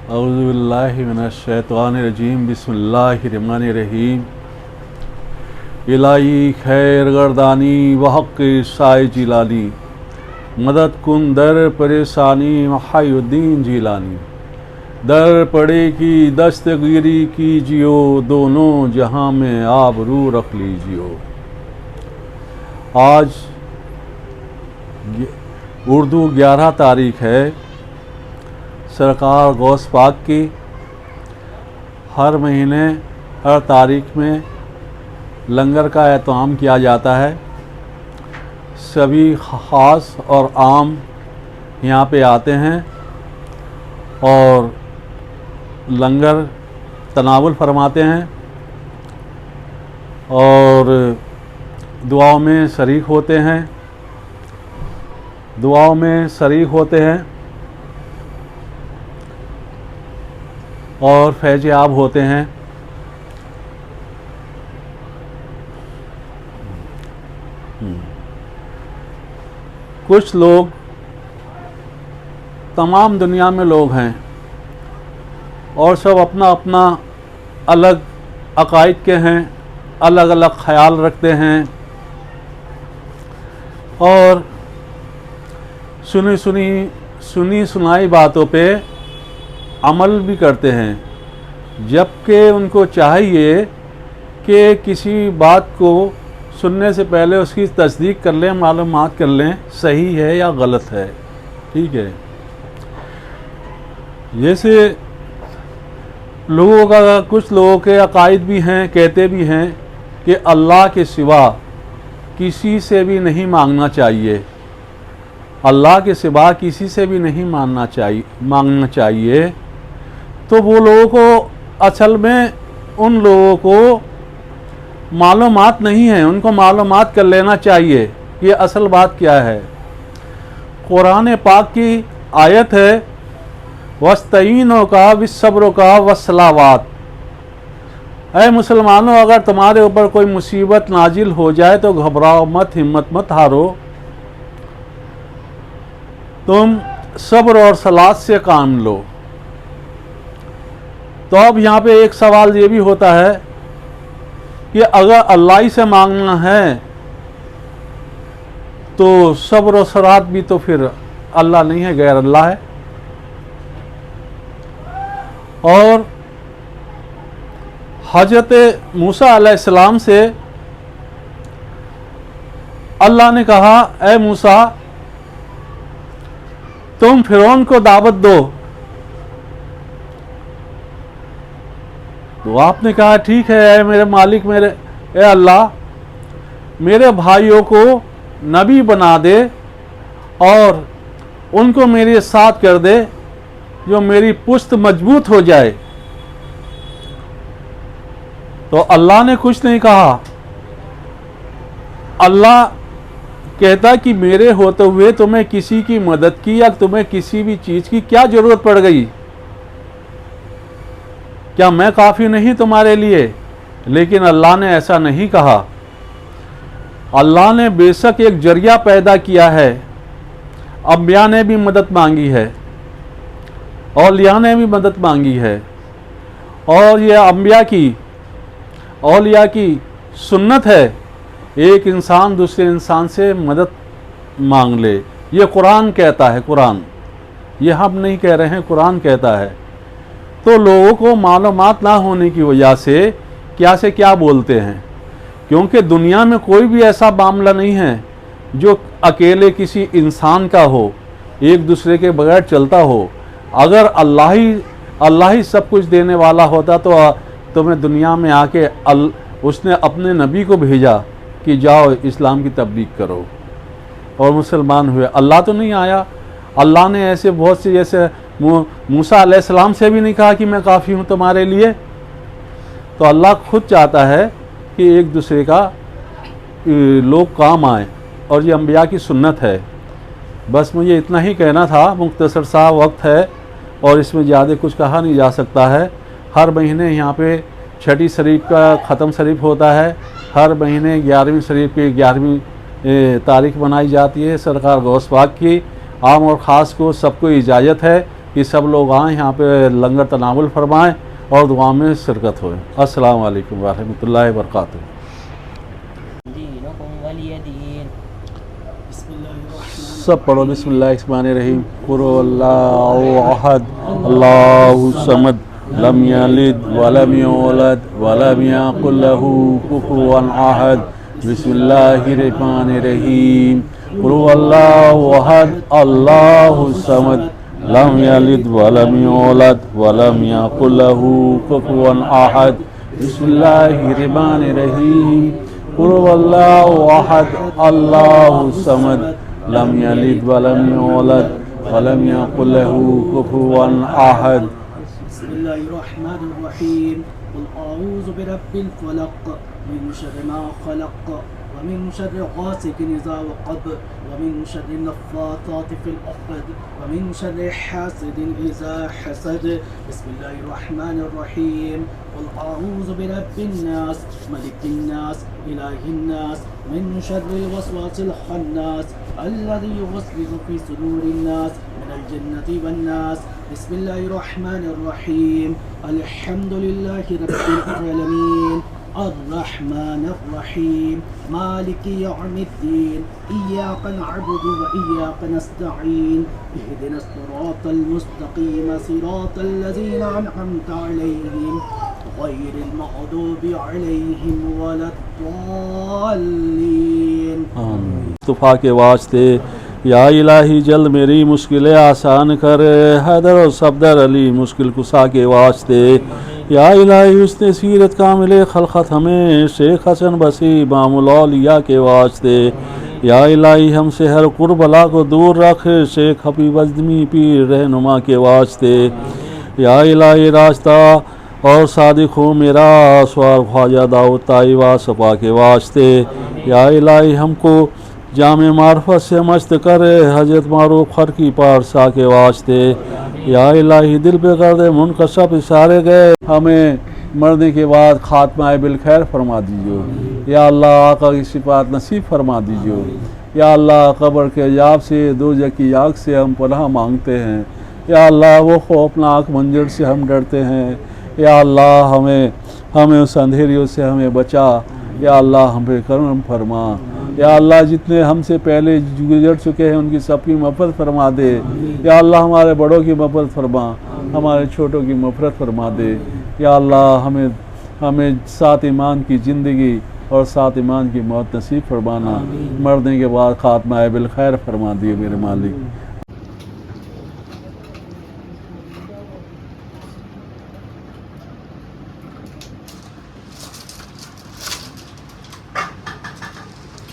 اعوذ باللہ من الشیطان الرجیم بسم اللہ الرحمن الرحیم الہی خیر گردانی وحق سائے جیلانی مدد کن در پریشانی محی الدین جیلانی در پڑے کی دستگیری کیجیو دونوں جہاں میں آبرو رکھ لیجیو۔ آج اردو 11 تاریخ ہے، سرکار غوث پاک کی ہر مہینے ہر تاریخ میں لنگر کا اہتمام کیا جاتا ہے۔ سبھی خاص اور عام یہاں پہ آتے ہیں اور لنگر تناول فرماتے ہیں اور دعاؤں میں شریک ہوتے ہیں اور فیض یاب ہوتے ہیں۔ کچھ لوگ، تمام دنیا میں لوگ ہیں اور سب اپنا اپنا الگ عقائد کے ہیں، الگ الگ خیال رکھتے ہیں اور سنی سنائی باتوں پہ عمل بھی کرتے ہیں، جبکہ ان کو چاہیے کہ کسی بات کو سننے سے پہلے اس کی تصدیق کر لیں، معلومات کر لیں صحیح ہے یا غلط ہے۔ ٹھیک ہے، جیسے کچھ لوگوں کے عقائد بھی ہیں، کہتے بھی ہیں کہ اللہ کے سوا کسی سے بھی نہیں مانگنا چاہیے، اللہ کے سوا کسی سے بھی نہیں مانگنا چاہیے۔ تو وہ لوگوں کو اصل میں ان لوگوں کو معلومات نہیں ہیں، ان کو معلومات کر لینا چاہیے کہ اصل بات کیا ہے۔ قرآن پاک کی آیت ہے وَاسْتَعِینُوا کا بِالصَّبْرِ کا وَالصَّلَوَاتِ۔ اے مسلمانوں، اگر تمہارے اوپر کوئی مصیبت نازل ہو جائے تو گھبراؤ مت، ہمت مت ہارو، تم صبر اور صلات سے کام لو۔ تو اب یہاں پہ ایک سوال یہ بھی ہوتا ہے کہ اگر اللہ ہی سے مانگنا ہے تو صبر و صلات بھی تو پھر اللہ نہیں ہے، غیر اللہ ہے۔ اور حضرت موسیٰ علیہ السلام سے اللہ نے کہا اے موسیٰ تم فرعون کو دعوت دو، تو آپ نے کہا ٹھیک ہے اے میرے مالک، اے اللہ میرے بھائیوں کو نبی بنا دے اور ان کو میرے ساتھ کر دے جو میری پشت مضبوط ہو جائے۔ تو اللہ نے کچھ نہیں کہا۔ اللہ کہتا کہ میرے ہوتے ہوئے تمہیں کسی کی مدد کی یا تمہیں کسی بھی چیز کی کیا ضرورت پڑ گئی؟ کیا میں کافی نہیں تمہارے لیے؟ لیکن اللہ نے ایسا نہیں کہا۔ اللہ نے بے شک ایک ذریعہ پیدا کیا ہے، انبیاء نے بھی مدد مانگی ہے، اولیاء نے بھی مدد مانگی ہے، اور یہ اولیاء کی سنت ہے ایک انسان دوسرے انسان سے مدد مانگ لے۔ یہ قرآن کہتا ہے، قرآن، یہ ہم نہیں کہہ رہے ہیں، قرآن کہتا ہے۔ تو لوگوں کو معلومات نہ ہونے کی وجہ سے کیا بولتے ہیں، کیونکہ دنیا میں کوئی بھی ایسا معاملہ نہیں ہے جو اکیلے کسی انسان کا ہو، ایک دوسرے کے بغیر چلتا ہو۔ اگر اللہ ہی سب کچھ دینے والا ہوتا تو تمہیں دنیا میں آ کے اس نے اپنے نبی کو بھیجا کہ جاؤ اسلام کی تبلیغ کرو اور مسلمان ہوئے۔ اللہ تو نہیں آیا۔ اللہ نے ایسے بہت سے، جیسے موسیٰ علیہ السلام سے بھی نہیں کہا کہ میں کافی ہوں تمہارے لیے۔ تو اللہ خود چاہتا ہے کہ ایک دوسرے کا لوگ کام آئیں، اور یہ انبیاء کی سنت ہے۔ بس مجھے اتنا ہی کہنا تھا، مختصر سا وقت ہے اور اس میں زیادہ کچھ کہا نہیں جا سکتا ہے۔ ہر مہینے یہاں پہ چھٹی شریف کا ختم شریف ہوتا ہے، ہر مہینے 11ویں شریف کی 11ویں تاریخ منائی جاتی ہے۔ سرکار غوث پاک کی عام اور خاص کو سب کو اجازت ہے کہ سب لوگ آئیں یہاں پہ لنگر تناول فرمائیں اور دعا میں شرکت ہوئے۔ السلام علیکم ورحمۃ اللہ وبرکاتہ۔ سب پڑھو بسم اللہ الرحمن الرحیم۔ قل اللہ احد اللہ الصمد لم یلد ولم یولد ولم یکن لہ کفوا احد۔ بسم اللہ الرحمن الرحیم۔ قل اللہ احد اللہ الصمد لم یلد ولم یولد ولم یکن لہ کفوا احد۔ بسم اللہ الرحمن الرحیم۔ قل اللہ احد اللہ الصمد لم یلد ولم یولد ولم یکن لہ کفوا احد۔ بسم اللہ الرحمن الرحیم۔ قل اعوذ برب الفلق من شر ما خلق ومن شر غاسق اذا وقب ومن شر النفاثات في العقد ومن شر حاسد اذا حسد۔ بسم اللہ الرحمن الرحیم۔ قل اعوذ برب الناس ملک الناس الہ الناس من شر الوسواس الخناس الذي يوسوس في صدور الناس من الجنة والناس۔ بسم اللہ الرحمن الرحیم۔ الحمد للہ رب العالمین الرحمن الرحیم مالک یوم الدین ایاک نعبد وایاک نستعین اہدنا الصراط المستقیم صراط الذین انعمت علیہم غیر المغضوب علیہم ولا الضالین۔ مصطفیٰ کے واسطے یا الہی جلد میری مشکلیں آسان کر، حیدر و صفدر علی مشکل کشا کے واسطے یا الہی حسن سیرت کامل خلقت ہمیں شیخ حسن بصری امام الاولیاء کے واسطے یا الہی ہم سے ہر کربلا کو دور رکھ شیخ حبیب اجمی پیر رہنما کے واسطے یا الہی راستہ اور صادق ہو میرا سوار خواجہ داؤد طائی صفا کے واسطے یا الہی ہم کو جامع معرفت سے مست کر حضرت معروف خر کی پارسا کے واسطے یا الہی دل پہ کر دے منکشف اشارے گئے ہمیں مرنے کے بعد خاتمہ بالخیر فرما دیجیے یا اللہ آقا کی صفات نصیب فرما دیجیے یا اللہ قبر کے عذاب سے دوزخ کی آگ سے ہم پناہ مانگتے ہیں یا اللہ وہ خوفناک منظر سے ہم ڈرتے ہیں یا اللہ ہمیں اس اندھیریوں سے ہمیں بچا یا اللہ ہم پہ کرم فرما یا اللہ جتنے ہم سے پہلے گزر چکے ہیں ان کی سب کی مغفرت فرما دے یا اللہ ہمارے بڑوں کی مغفرت فرما ہمارے چھوٹوں کی مغفرت فرما دے یا اللہ ہمیں ساتھ ایمان کی زندگی اور ساتھ ایمان کی موت نصیب فرمانا مرنے کے بعد خاتمہ بالخیر فرما دیے میرے مالک۔